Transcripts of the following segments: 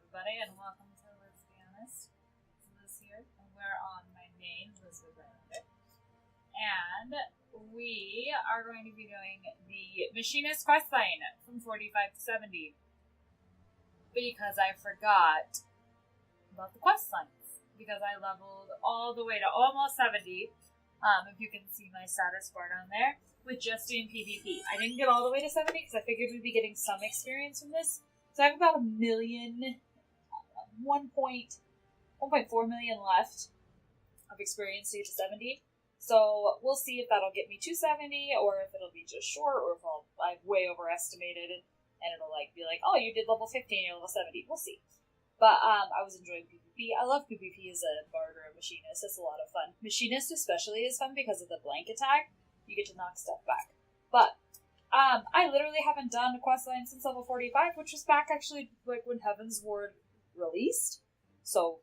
everybody, and welcome to Let's Be Honest. Liz here, and we're on my main Elizabeth Islander. And we are going to be doing the Machinist Questline from 45 to 70. Because I forgot about the quest lines. Because I leveled all the way to almost 70. If you can see my status bar down there. With just doing PvP. I didn't get all the way to 70 because I figured we'd be getting some experience from this. So I have about 1.4 million left of experience to get to 70. So we'll see if that'll get me to 70 or if it'll be just short or if I've way overestimated it and it'll be like, oh, you did level 15, you're level 70. We'll see. But I was enjoying PvP. I love PvP as a bard or a machinist. It's a lot of fun. Machinist especially is fun because of the blank attack. You get to knock stuff back. But I literally haven't done a questline since level 45, which was back actually when Heaven's Ward released. So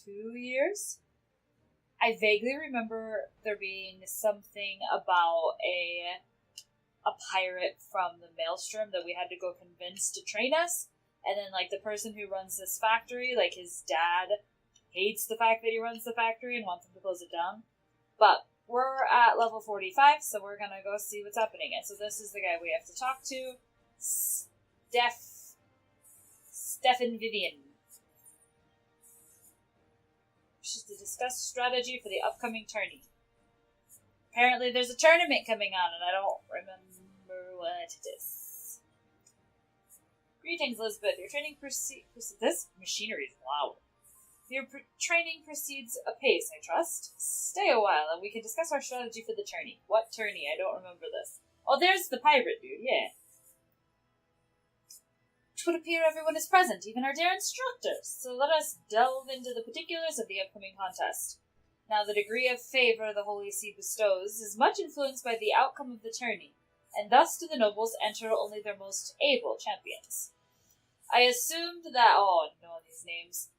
2 years? I vaguely remember there being something about a pirate from the Maelstrom that we had to go convince to train us. And then the person who runs this factory, his dad hates the fact that he runs the factory and wants him to close it down. But we're at level 45, so we're gonna go see what's happening. And so this is the guy we have to talk to. Stefan Vivian. Which is to discuss strategy for the upcoming tourney. Apparently there's a tournament coming on, and I don't remember what it is. Greetings, Elizabeth. Your training this machinery is loud. Your training proceeds apace, I trust. Stay a while, and we can discuss our strategy for the tourney. What tourney? I don't remember this. Oh, there's the pirate dude, yeah. It would appear everyone is present, even our dear instructors. So let us delve into the particulars of the upcoming contest. Now, the degree of favor the Holy See bestows is much influenced by the outcome of the tourney, and thus do the nobles enter only their most able champions. I assumed that... oh, no, these names...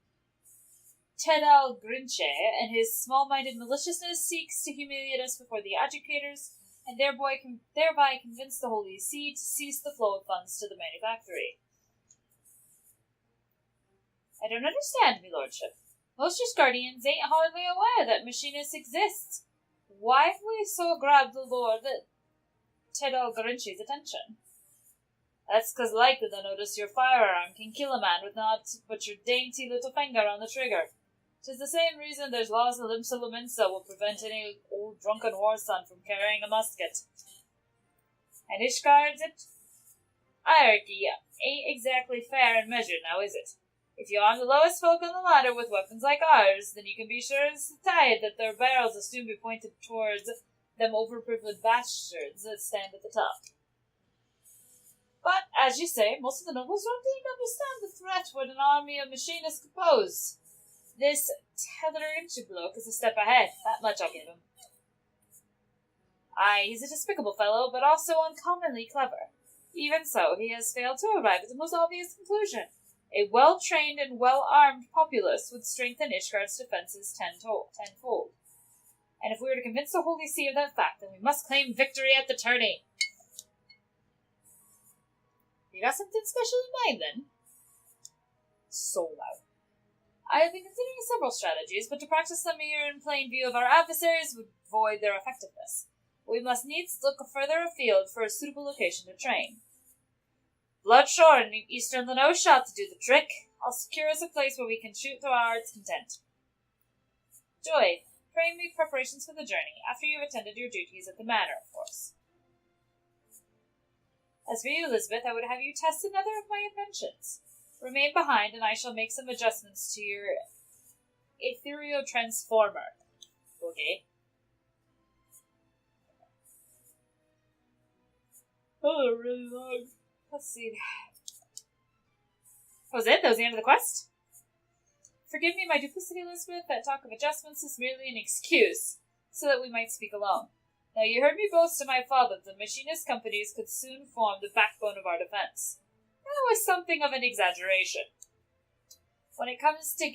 Tedal Grinche and his small-minded maliciousness seeks to humiliate us before the educators, and thereby convince the Holy See to cease the flow of funds to the manufactory. I don't understand, me lordship. Most just guardians ain't hardly aware that machinists exist. Why have we so grabbed the lord Tedal Grinche's attention? That's 'cause likely they'll notice your firearm can kill a man with naught but your dainty little finger on the trigger. 'Tis the same reason there's laws in Limsa will prevent any old drunken war son from carrying a musket. And Ishgard's it? Hierarchy ain't exactly fair and measured, now is it? If you arm the lowest folk on the ladder with weapons like ours, then you can be sure as the tide that their barrels will soon be pointed towards them overprivileged bastards that stand at the top. But, as you say, most of the nobles don't even understand the threat what an army of machinists could pose. This Tedder-Inch bloke is a step ahead, that much I'll give him. Aye, he's a despicable fellow, but also uncommonly clever. Even so, he has failed to arrive at the most obvious conclusion. A well-trained and well-armed populace would strengthen Ishgard's defenses tenfold. And if we were to convince the Holy See of that fact, then we must claim victory at the tourney. You got something special in mind, then? So loud. I have been considering several strategies, but to practice them here in plain view of our adversaries would void their effectiveness. We must needs look further afield for a suitable location to train. Bloodshore and Eastern Leno shot to do the trick. I'll secure us a place where we can shoot to our heart's content. Joy, pray me preparations for the journey, after you have attended your duties at the manor, of course. As for you, Elizabeth, I would have you test another of my inventions. Remain behind, and I shall make some adjustments to your ethereal transformer. Okay. Oh, really long. Let's see. That was it? That was the end of the quest? Forgive me my duplicity, Elizabeth. That talk of adjustments is merely an excuse, so that we might speak alone. Now, you heard me boast to my father that the machinist companies could soon form the backbone of our defense. That was something of an exaggeration. When it comes to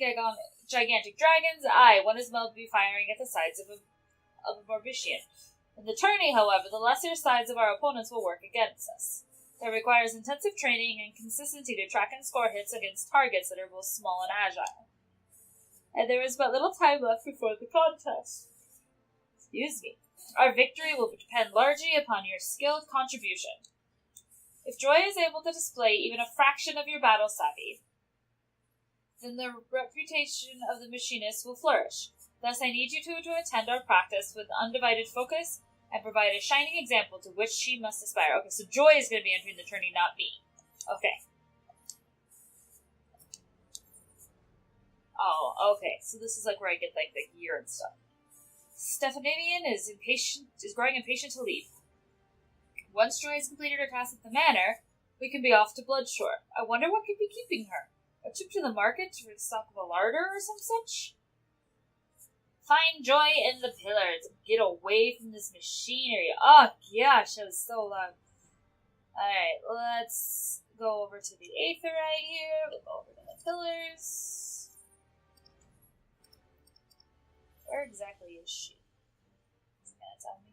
gigantic dragons, one as well be firing at the sides of a Barbician. In the tourney, however, the lesser sides of our opponents will work against us. It requires intensive training and consistency to track and score hits against targets that are both small and agile. And there is but little time left before the contest. Excuse me. Our victory will depend largely upon your skilled contribution. If Joy is able to display even a fraction of your battle savvy, then the reputation of the machinist will flourish. Thus, I need you to attend our practice with undivided focus and provide a shining example to which she must aspire. Okay, so Joy is going to be entering the tourney, not me. Okay. Oh, okay. So this is like where I get like the gear and stuff. Stephanian is growing impatient to leave. Once Joy has completed her task at the manor, we can be off to Bloodshore. I wonder what could be keeping her. A trip to the market to restock of a larder or some such? Find Joy in the pillars and get away from this machinery. Oh gosh, that was so loud. Alright, let's go over to the Aetherite here. We'll go over to the pillars. Where exactly is she? Is it gonna tell me?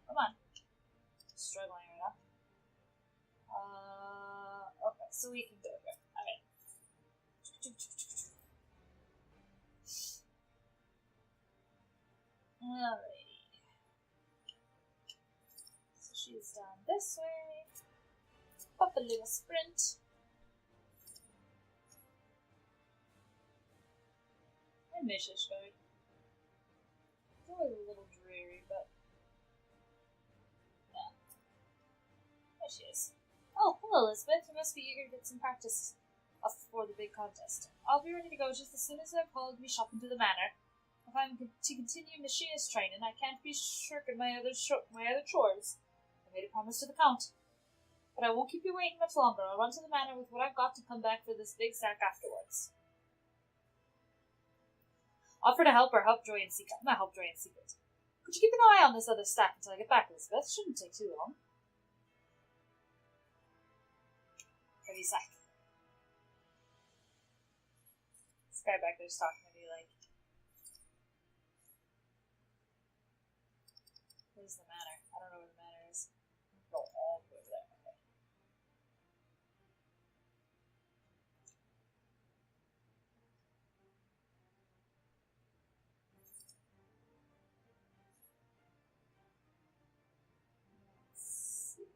Come on. Struggling right now. Okay, so we can go here. Alright. Alrighty. So she's down this way. Pop a little sprint. I miss this guy. It's always a little dreary, but yeah. There she is. Oh, hello, Elizabeth. You must be eager to get some practice before the big contest. I'll be ready to go just as soon as they've called me shopping to the manor. If I'm to continue machinist training, I can't be shirking my other chores. I made a promise to the Count. But I won't keep you waiting much longer. I'll run to the manor with what I've got to come back for this big sack afterwards. Offer to help or help Joy in secret. Not help Joy in secret. Could you keep an eye on this other stack until I get back, Elizabeth? Shouldn't take too long. Heavy sack. This guy back there's talking to me like, where's the manor? I don't know where the manor is. Go all the way over there. Okay. Let's see.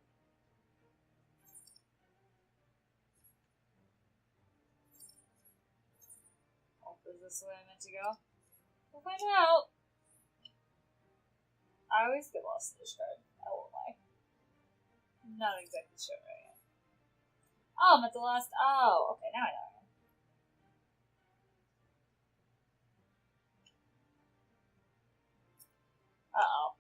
Is this the way I meant to go? We'll find out. I always get lost in this card. I won't lie. I'm not exactly sure where I am. Oh, I'm at the last. Oh, okay, now I know. Uh-oh.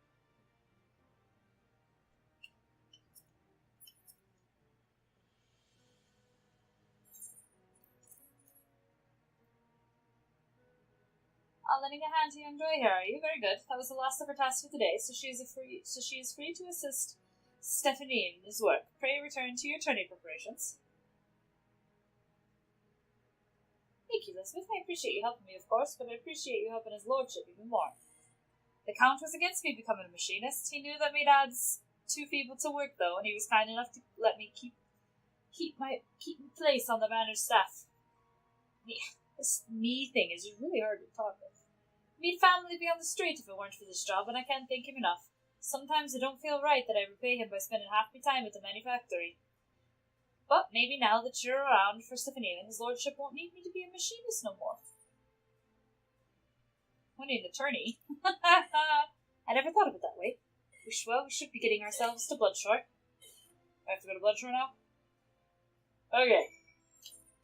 Lending a hand to young Joy here, are you? Very good. That was the last of her tasks for the day, so she is free to assist Stephanie in his work. Pray return to your tourney preparations. Thank you, Elizabeth. I appreciate you helping me, of course, but I appreciate you helping his lordship even more. The Count was against me becoming a machinist. He knew that my dad's too feeble to work, though, and he was kind enough to let me keep my place on the manor's staff. Yeah, this me thing is really hard to talk with. Me'd family be on the street if it weren't for this job, and I can't thank him enough. Sometimes it don't feel right that I repay him by spending half my time at the manufactory. But maybe now that you're around for Stephanie, his lordship won't need me to be a machinist no more. Only an attorney. I never thought of it that way. We should be getting ourselves to Bloodshore. I have to go to Bloodshore now? Okay.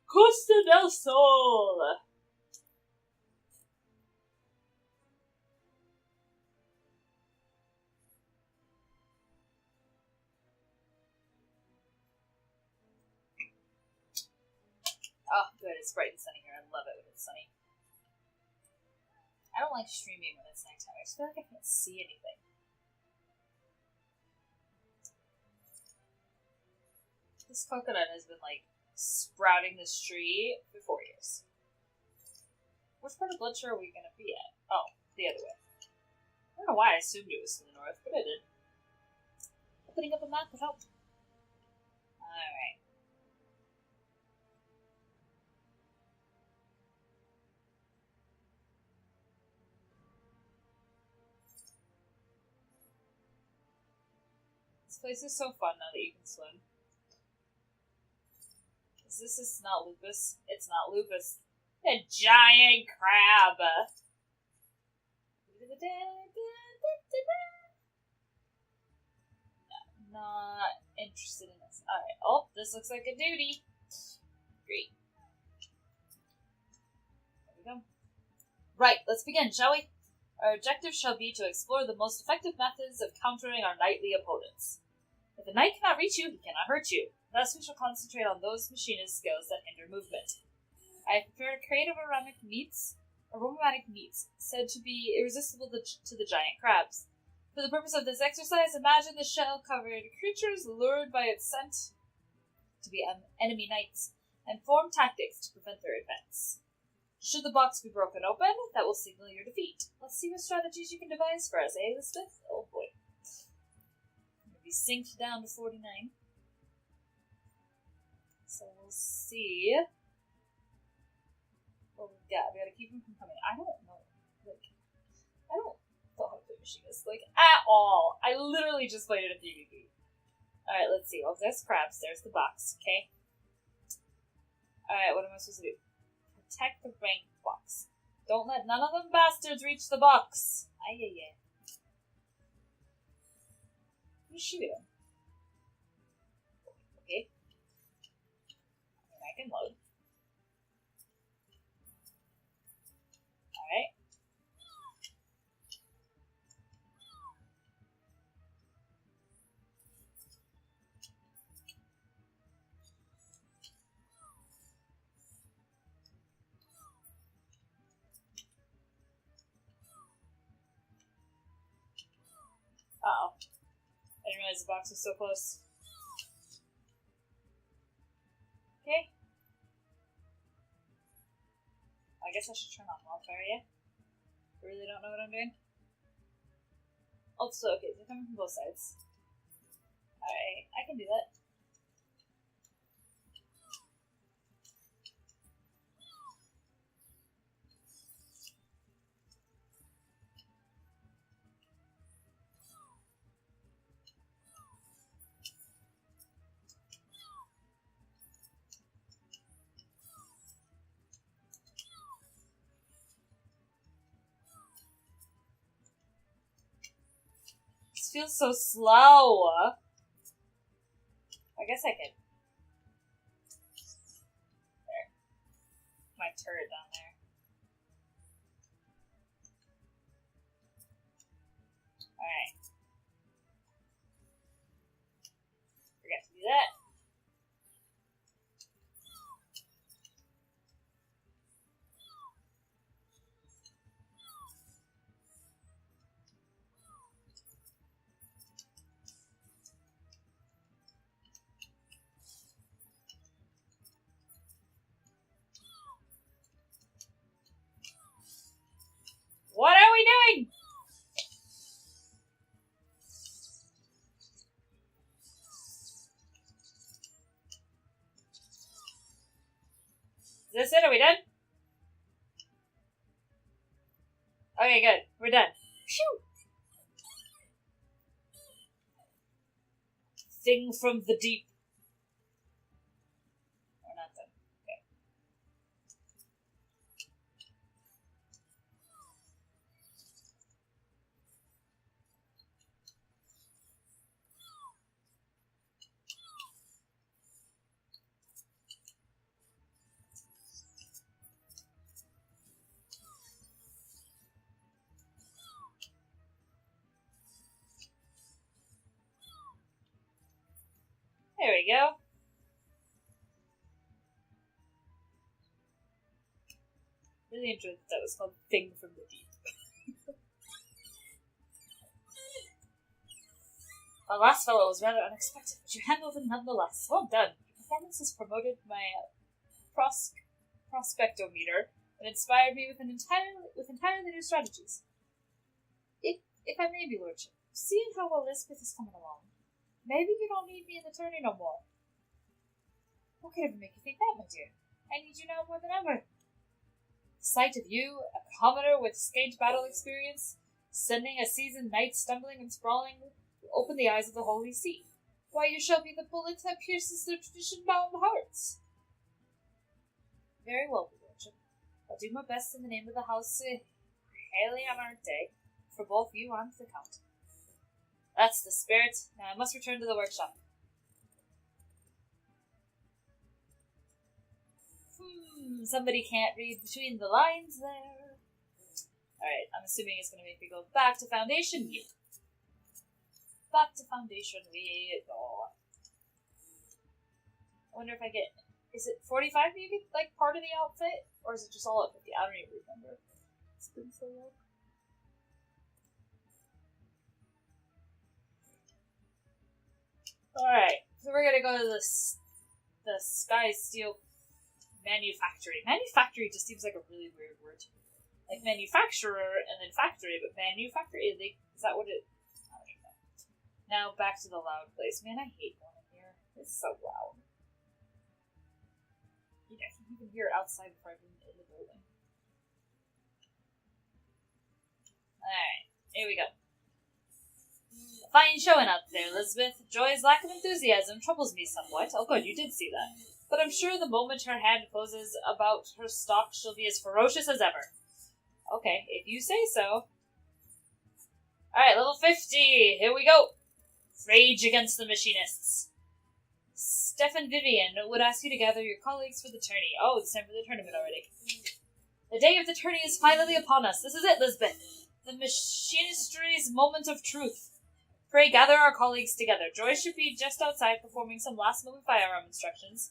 Costa del Sol! Oh, good. It's bright and sunny here. I love it when it's sunny. I don't like streaming when it's nighttime. I just feel like I can't see anything. This coconut has been, like, sprouting this tree for 4 years. Which part of Bloodshore are we going to be at? Oh, the other way. I don't know why I assumed it was to the north, but I did. Putting up a map would help. Alright. This place is so fun now that you can swim. This is not lupus. It's not lupus. A giant crab! No, not interested in this. Alright. Oh, this looks like a duty. Great. There we go. Right, let's begin, shall we? Our objective shall be to explore the most effective methods of countering our knightly opponents. If a knight cannot reach you, he cannot hurt you. Thus we shall concentrate on those machinist skills that hinder movement. I have prepared creative aromatic meats, said to be irresistible to the giant crabs. For the purpose of this exercise, imagine the shell-covered creatures lured by its scent to be enemy knights, and form tactics to prevent their advance. Should the box be broken open, that will signal your defeat. Let's see what strategies you can devise for us, eh, Elizabeth? Oh boy. I'm going to be synced down to 49. So we'll see what we've got. We gotta keep him from coming. I don't know. I don't know how to play Machinist, at all. I literally just played it at PvP. Alright, let's see. Well, there's crabs. There's the box, okay? Alright, what am I supposed to do? Protect the rank box. Don't let none of them bastards reach the box. Ay. What is she doing? Okay. I can load. Alright. Uh-oh. I didn't realize the box was so close. Okay. I guess I should turn on wildfire, yeah? I really don't know what I'm doing. Also, okay, they're coming from both sides. Alright, I can do that. Feels so slow. I guess I could. There. My turret down there. Alright. Forgot to do that. What are we doing? Is this it? Are we done? Okay, good. We're done. Phew! Thing from the deep. We're not done. Okay. There we go. Really enjoyed that was called Thing from the Deep. Our last fellow was rather unexpected, but you handled him nonetheless. Well done. Your performance has promoted my prospectometer and inspired me with entirely new strategies. If I may, me lordship, seeing how well Elizabeth is coming along, maybe you don't need me in the tourney no more. What could ever make you think that, my dear? I need you now more than ever. The sight of you, a commoner with scant battle experience, sending a seasoned knight stumbling and sprawling, will open the eyes of the Holy See. Why, you shall be the bullet that pierces their tradition-bound hearts. Very well, my lordship. I'll do my best in the name of the house Haley Amarte, for both you and the Count. That's the spirit. Now I must return to the workshop. Somebody can't read between the lines there. Alright, I'm assuming it's going to make me go back to Foundation. Yep. Back to Foundation we go. I wonder if I get... Is it 45 you get, like, part of the outfit? Or is it just all at 50? I don't even remember. It's been so long. Alright, so we're gonna go to the Sky Steel Manufactory. Manufactory just seems like a really weird word. Like manufacturer and then factory, but manufactory, is that what it... I don't know. Now back to the loud place. Man, I hate going in here. It's so loud. I can even hear it outside before I'm in the building. Alright, here we go. Fine showing up there, Elizabeth. Joy's lack of enthusiasm troubles me somewhat. Oh good, you did see that. But I'm sure the moment her hand closes about her stock, she'll be as ferocious as ever. Okay, if you say so. Alright, level 50. Here we go. Rage against the machinists. Stefan Vivian would ask you to gather your colleagues for the tourney. Oh, it's time for the tournament already. The day of the tourney is finally upon us. This is it, Lisbeth. The machinistry's moment of truth. Pray gather our colleagues together. Joy should be just outside performing some last-moment firearm instructions.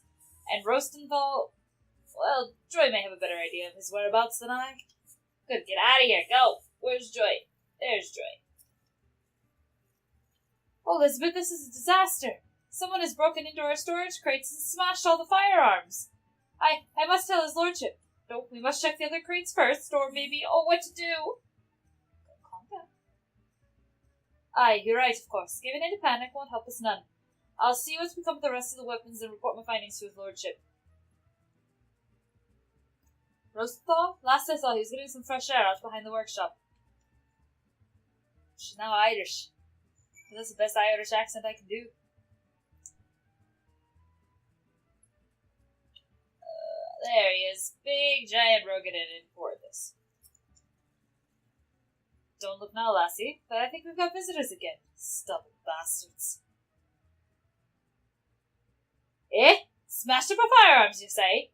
And Rostenthal... Well, Joy may have a better idea of his whereabouts than I. Good, get out of here. Go. Where's Joy? There's Joy. Oh, Elizabeth, this is a disaster. Someone has broken into our storage crates and smashed all the firearms. I must tell his lordship. No, we must check the other crates first, or maybe... Oh, what to do? Calm down. Aye, you're right, of course. Giving into panic won't help us none. I'll see what's become of the rest of the weapons and report my findings to his lordship. Rosenthal? Last I saw, he was getting some fresh air out behind the workshop. She's now Irish. That's the best Irish accent I can do. There he is. Big, giant, rugged, and important this. Don't look now, lassie, but I think we've got visitors again. Stubborn bastards. Eh? Smashed up our firearms, you say?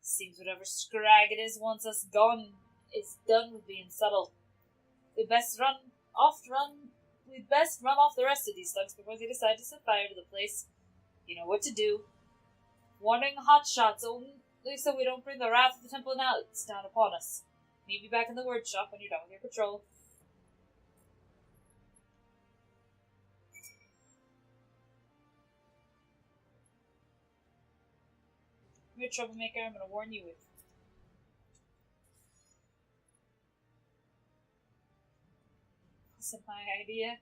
Seems whatever scrag it is wants us gone is done with being subtle. We'd best run off the rest of these thugs before they decide to set fire to the place. You know what to do. Warning hot shots only so we don't bring the wrath of the Temple Knights down upon us. Meet me back in the workshop when you're done with your patrol. You're a troublemaker, I'm gonna warn you with. Wasn't my idea.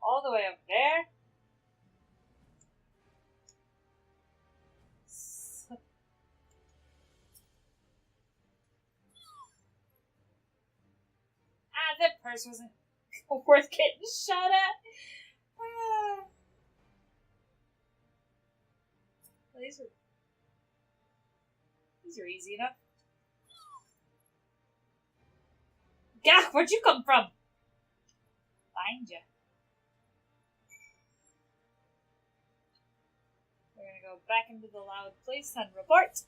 All the way up there? That purse wasn't worth getting shot at. Well, these are easy enough. Gah, where'd you come from? Find ya. We're gonna go back into the loud place and report.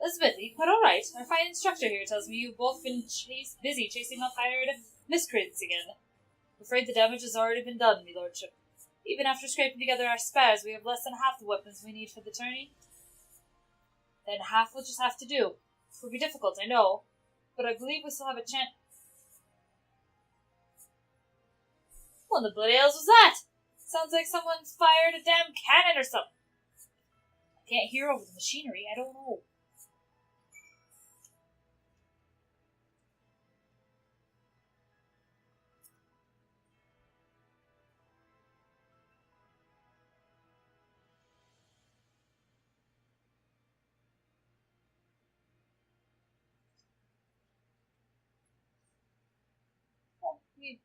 Elizabeth, are you quite alright? Our fine instructor here tells me you've both been busy chasing off hired miscreants again. I'm afraid the damage has already been done, me lordship. Even after scraping together our spares, we have less than half the weapons we need for the tourney. Then half we'll just have to do. It will be difficult, I know, but I believe we still have a chance. What the bloody hells was that? Sounds like someone fired a damn cannon or something. I can't hear over the machinery. I don't know.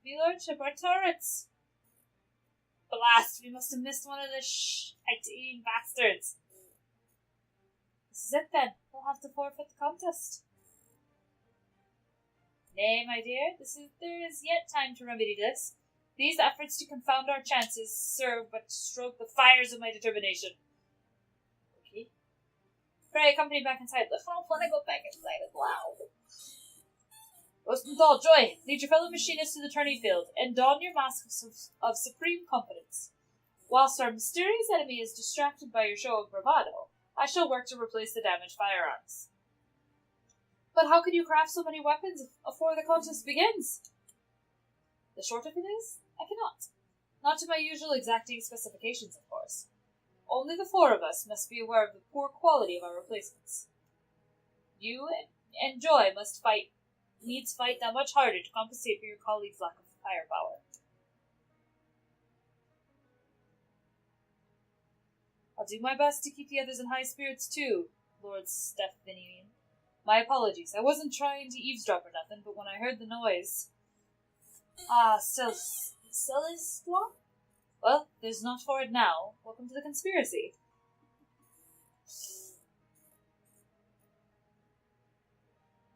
Me lordship, our turrets. Blast, we must have missed one of the shite-eating bastards. This is it then. We'll have to forfeit the contest. Nay, my dear, there is yet time to remedy this. These efforts to confound our chances serve but to stroke the fires of my determination. Okay. Pray, accompany back inside. Look, I don't want to go back inside as well. Rostenthal, Joy, lead your fellow machinists to the turning field, and don your mask of supreme confidence. Whilst our mysterious enemy is distracted by your show of bravado, I shall work to replace the damaged firearms. But how can you craft so many weapons before the contest begins? The short of it is, I cannot. Not to my usual exacting specifications, of course. Only the four of us must be aware of the poor quality of our replacements. You and Joy needs fight that much harder to compensate for your colleagues' lack of firepower. I'll do my best to keep the others in high spirits too, Lord Stephanian. My apologies. I wasn't trying to eavesdrop or nothing, but when I heard the noise... Celiswa? Well, there's not for it now. Welcome to the conspiracy.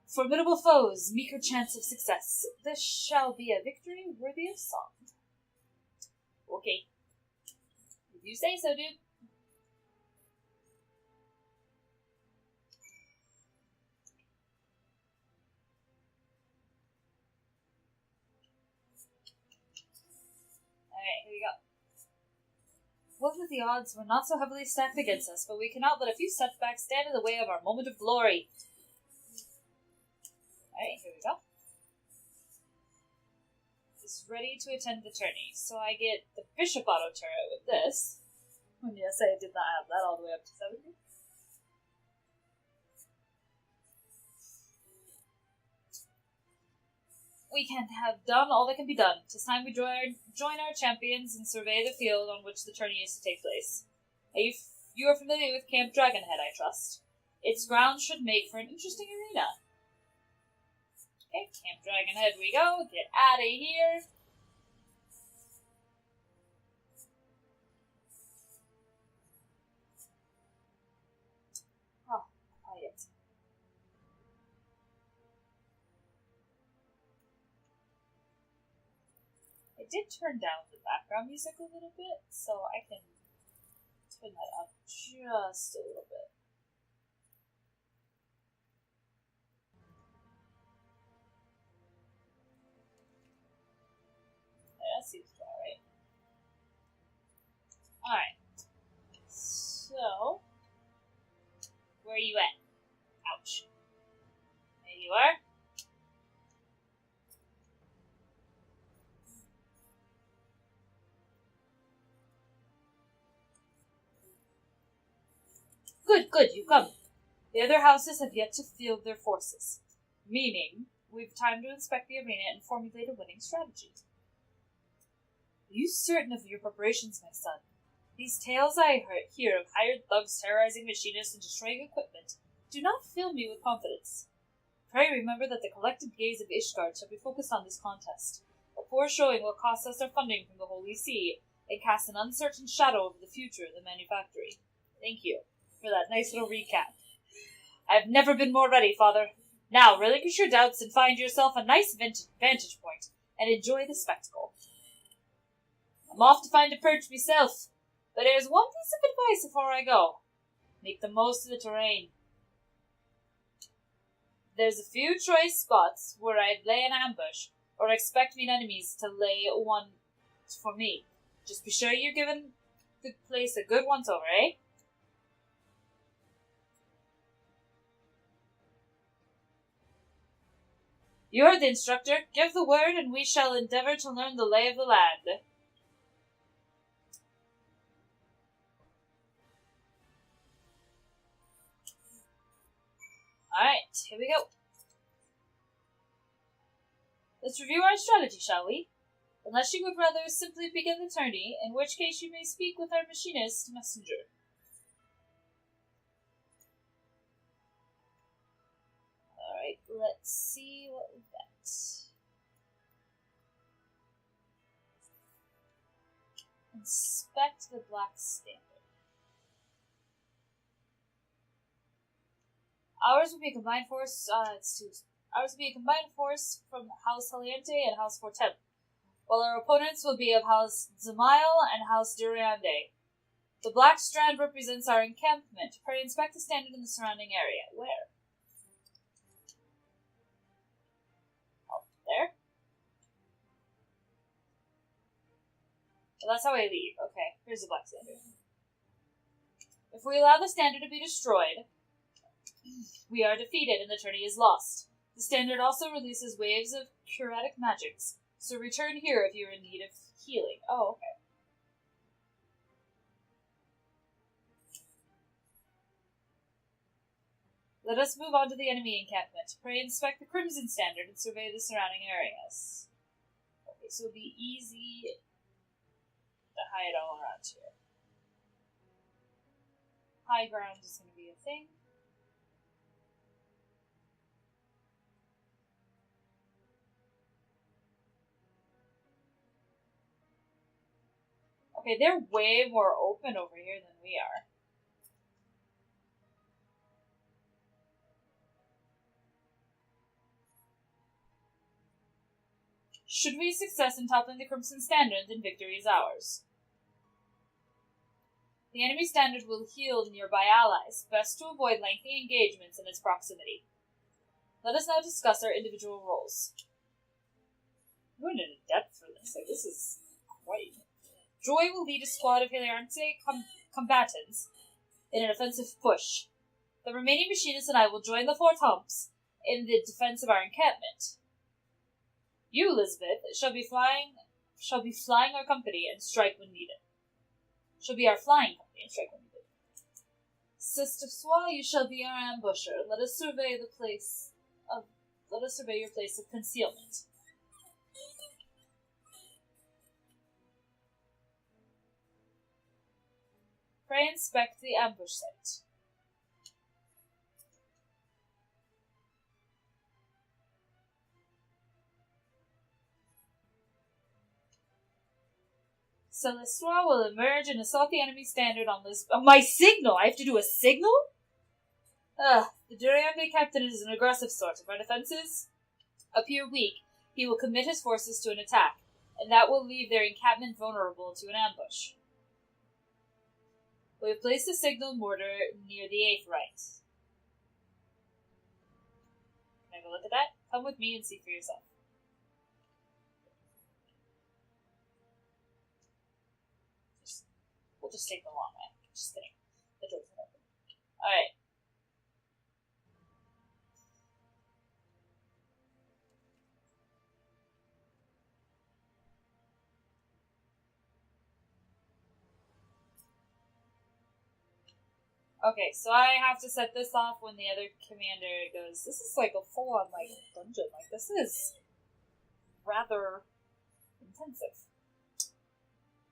Formidable foes, meager chance of success. This shall be a victory worthy of song. Okay. If you say so, dude. Alright, here we go. What with the odds were not so heavily stacked against us, but we cannot let a few setbacks stand in the way of our moment of glory. Alright, here we go. Is ready to attend the tourney. So I get the Bishop Auto turret with this. And yes, I did not have that all the way up to 70. We can have done all that can be done. 'Tis time we join our champions and survey the field on which the tourney is to take place. You are familiar with Camp Dragonhead, I trust. Its grounds should make for an interesting arena. Okay, Camp Dragonhead we go. Get out of here. Oh, quiet. I did turn down the background music a little bit, so I can turn that up just a little bit. That seems about right. Alright. So, where are you at? Ouch. There you are. Good, you come. The other houses have yet to field their forces, meaning we've time to inspect the arena and formulate a winning strategy. Are you certain of your preparations, my son? These tales I hear of hired thugs terrorizing machinists and destroying equipment do not fill me with confidence. Pray remember that the collective gaze of Ishgard shall be focused on this contest. A poor showing will cost us our funding from the Holy See and cast an uncertain shadow over the future of the manufactory. Thank you for that nice little recap. I've never been more ready, Father. Now, relinquish your doubts and find yourself a nice vantage point and enjoy the spectacle. I'm off to find a perch myself, but there's one piece of advice before I go. Make the most of the terrain. There's a few choice spots where I'd lay an ambush, or expect mean enemies to lay one for me. Just be sure you're giving the place a good once-over, eh? You heard the instructor. Give the word, and we shall endeavour to learn the lay of the land. Alright, here we go. Let's review our strategy, shall we? Unless you would rather simply begin the tourney, in which case you may speak with our machinist messenger. Alright, let's see what we've got. Inspect the black standard. Ours will be a combined force, Ours will be a combined force from House Haliente and House Fortem, while our opponents will be of House Zamail and House Durande. The black strand represents our encampment. Pray inspect the standard in the surrounding area. Where? Oh, there? Well, that's how I leave. Okay, here's the black standard. If we allow the standard to be destroyed, we are defeated and the tourney is lost. The standard also releases waves of curatic magics, so return here if you're in need of healing. Oh, okay. Let us move on to the enemy encampment. Pray inspect the Crimson Standard and survey the surrounding areas. Okay, so it'll be easy to hide all around here. High ground is going to be a thing. Okay, they're way more open over here than we are. Should we success in toppling the Crimson Standard, then victory is ours. The enemy standard will heal nearby allies, best to avoid lengthy engagements in its proximity. Let us now discuss our individual roles. I'm going into depth for this. Like, this is quite... Joy will lead a squad of Heliarnte combatants in an offensive push. The remaining machinists and I will join the Fortemps in the defense of our encampment. You, Elizabeth, shall be flying our company and strike when needed. Shall be our flying company and strike when needed. Sister Swa, you shall be our ambusher. Let us survey your place of concealment. Pray inspect the ambush site. Celestra will emerge and assault the enemy standard on this. My signal! I have to do a signal? The Durande captain is an aggressive sort. If our defenses appear weak, he will commit his forces to an attack, and that will leave their encampment vulnerable to an ambush. We have placed a signal mortar near the 8th right. Can I have a look at that? Come with me and see for yourself. We'll just take the long way. Just kidding. The door's not open. Alright. Okay, so I have to set this off when the other commander goes, this is like a full-on, like, dungeon. Like, this is rather intensive.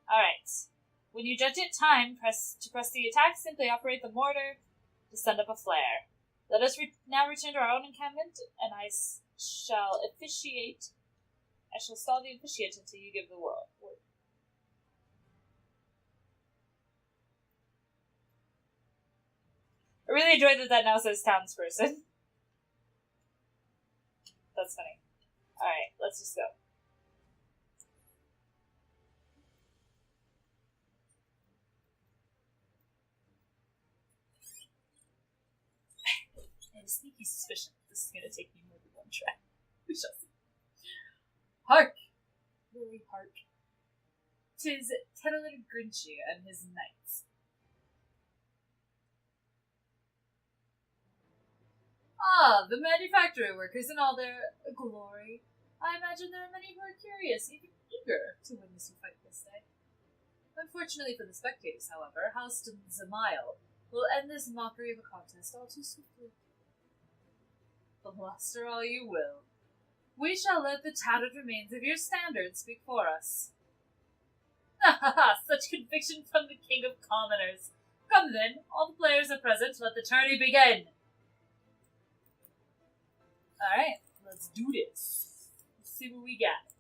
Alright. When you judge it time to press the attack, simply operate the mortar to send up a flare. Let us now return to our own encampment, and I shall stall the officiant until you give the word. I really enjoyed that now says townsperson. That's funny. Alright, let's just go. I have a sneaky suspicion that this is going to take me more than one try. We shall see. Hark! Really hark. 'Tis Tedalin Grinchy and his knights. Ah, the manufactory workers in all their glory. I imagine there are many who are curious, even eager, to witness you fight this day. Unfortunately for the spectators, however, House Zamail will end this mockery of a contest all too swiftly. Bluster all you will. We shall let the tattered remains of your standard speak for us. Ha ha ha! Such conviction from the king of commoners. Come then, all the players are present, let the tourney begin. Alright, let's do this. Let's see what we got.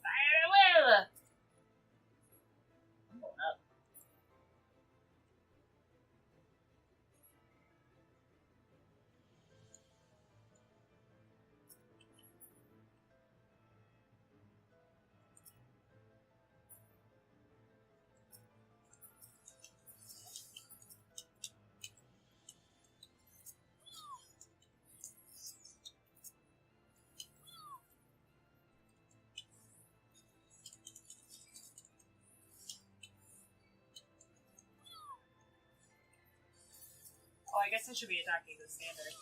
Fire at will! I'm going up. Oh, I guess I should be attacking the standard.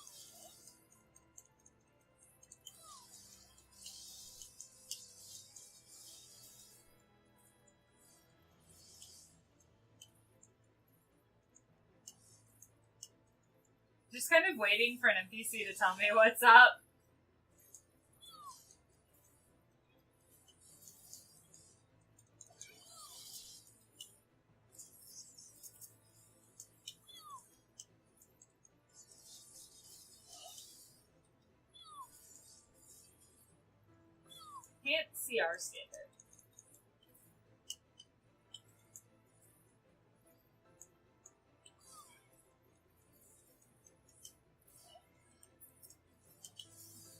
Just kind of waiting for an NPC to tell me what's up. Can't see our standard.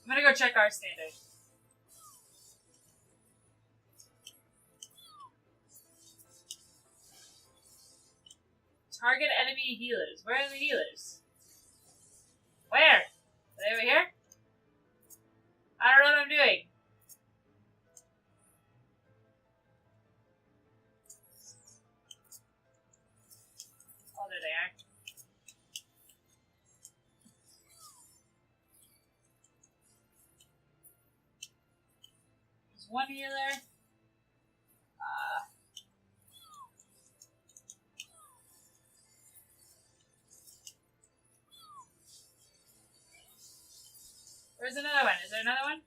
I'm gonna go check our standard. Target enemy healers. Where are the healers? Where? Are they over here? I don't know what I'm doing. Oh, there they are. There's one healer. Where's another one? Is there another one?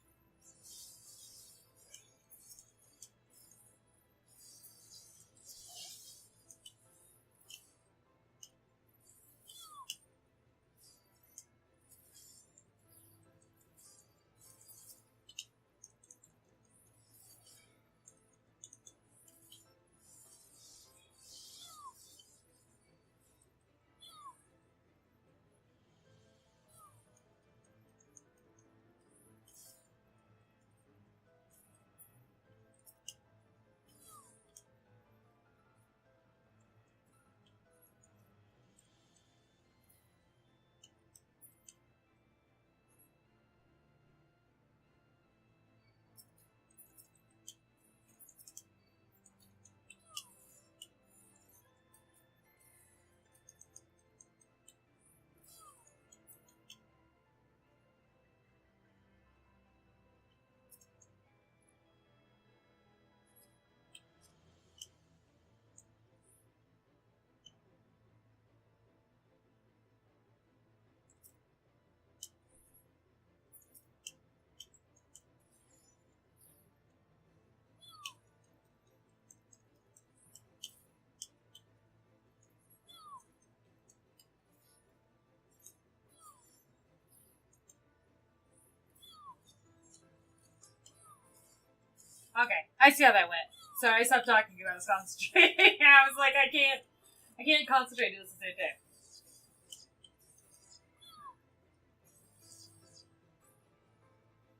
Okay, I see how that went. Sorry, I stopped talking because I was concentrating. I was like, I can't concentrate at the same time.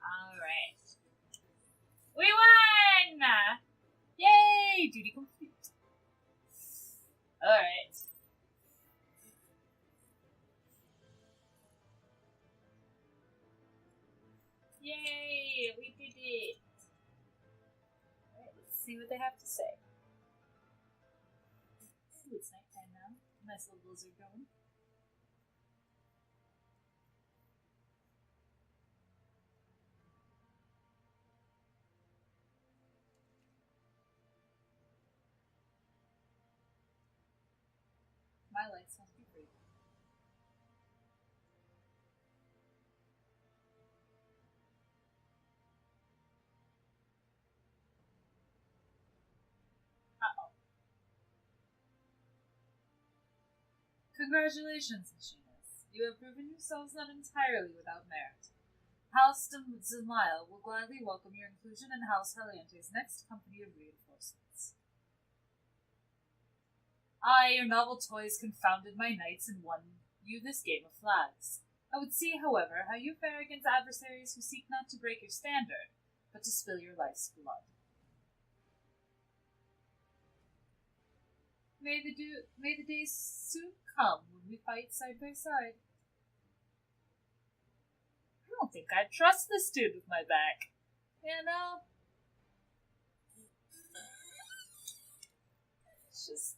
Alright. We won! Yay! Duty complete. Alright. Yay! We did it! Alright, let's see what they have to say. Ooh, it's nighttime now. Nice little blizzard going. my lights must be free. Uh-oh. Congratulations, machinists. You have proven yourselves not entirely without merit. House Zamile will gladly welcome your inclusion in House Harliente's next company of reinforcements. Your novel toys confounded my knights and won you this game of flags. I would see, however, how you fare against adversaries who seek not to break your standard, but to spill your life's blood. May the days soon come when we fight side by side. I don't think I'd trust this dude with my back. You know? It's just...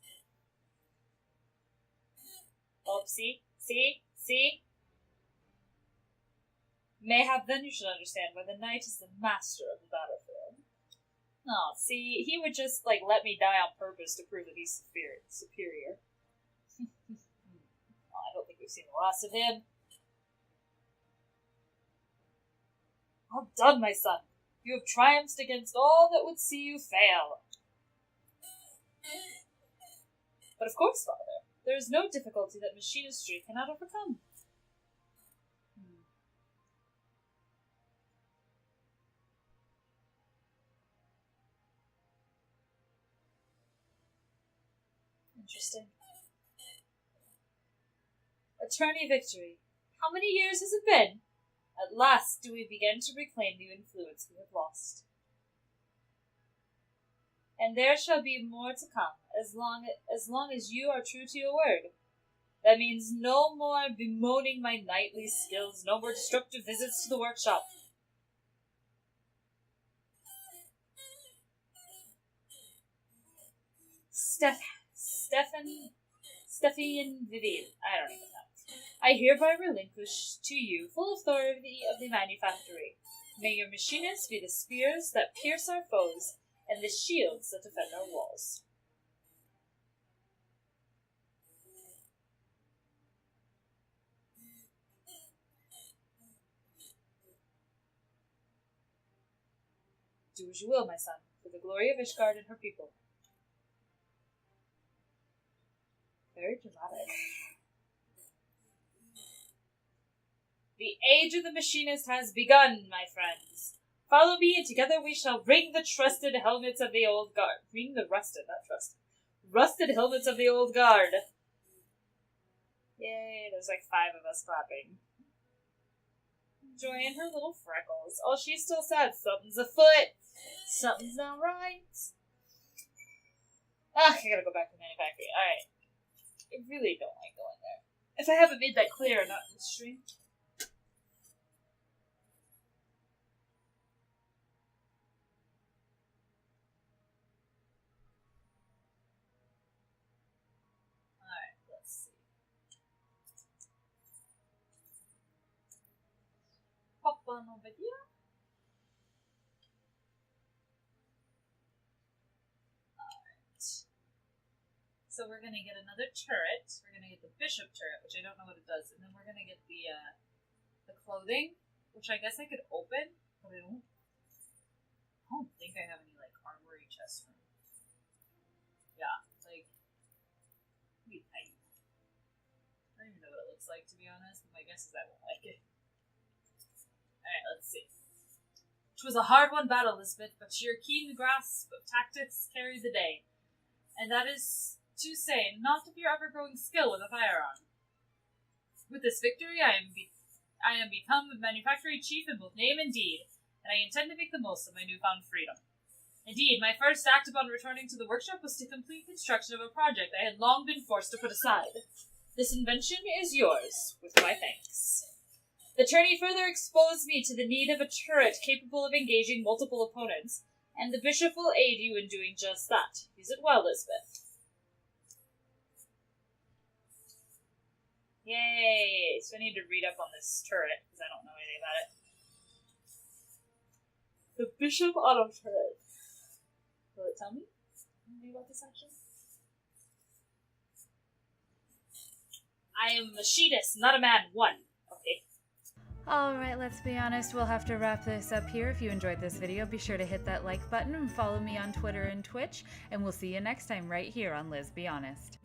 Oh, see? Mayhap then you should understand why the knight is the master of the battlefield. Oh, see, he would just, let me die on purpose to prove that he's superior. I don't think we've seen the last of him. Well done, my son. You have triumphed against all that would see you fail. But of course, father, there is no difficulty that machinistry cannot overcome. Interesting. Attorney Victory. How many years has it been? At last do we begin to reclaim the influence we have lost. And there shall be more to come, as long as you are true to your word. That means no more bemoaning my knightly skills, no more destructive visits to the workshop. Steffi and Vivian, I don't even know. I hereby relinquish to you full authority of the manufactory. May your machinists be the spears that pierce our foes, and the shields that defend our walls. Do as you will, my son, for the glory of Ishgard and her people. Very dramatic. The age of the machinist has begun, my friends. Follow me, and together we shall ring the trusted helmets of the old guard. Ring the rusted, not trusted. Rusted helmets of the old guard. Yay, there's 5 of us clapping. Enjoying her little freckles. Oh, she's still sad. Something's afoot. Something's not right. I gotta go back to the manufactory. Alright. I really don't like going there. If I haven't made that clear, not in the stream. Alright, let's see. Pop on over here. So we're going to get another turret. We're going to get the bishop turret, which I don't know what it does. And then we're going to get the clothing, which I guess I could open, but I don't think I have any, armory chest room. Yeah, pretty tight. I don't even know what it looks like, to be honest, but my guess is I won't like it. Alright, let's see. It was a hard-won battle, Lisbeth, but your keen grasp of tactics carried the day. And that is to say, not of your ever-growing skill with a firearm. With this victory, I am become a manufactory chief in both name and deed, and I intend to make the most of my newfound freedom. Indeed, my first act upon returning to the workshop was to complete construction of a project I had long been forced to put aside. This invention is yours, with my thanks. The tourney further exposed me to the need of a turret capable of engaging multiple opponents, and the bishop will aid you in doing just that. Use it well, Lisbeth. Yay! So I need to read up on this turret, because I don't know anything about it. The Bishop Auto Turret. Will it tell me anything about this action? I am a machinist, not a man. 1. Okay. Alright, let's be honest, we'll have to wrap this up here. If you enjoyed this video, be sure to hit that like button and follow me on Twitter and Twitch, and we'll see you next time right here on Liz Be Honest.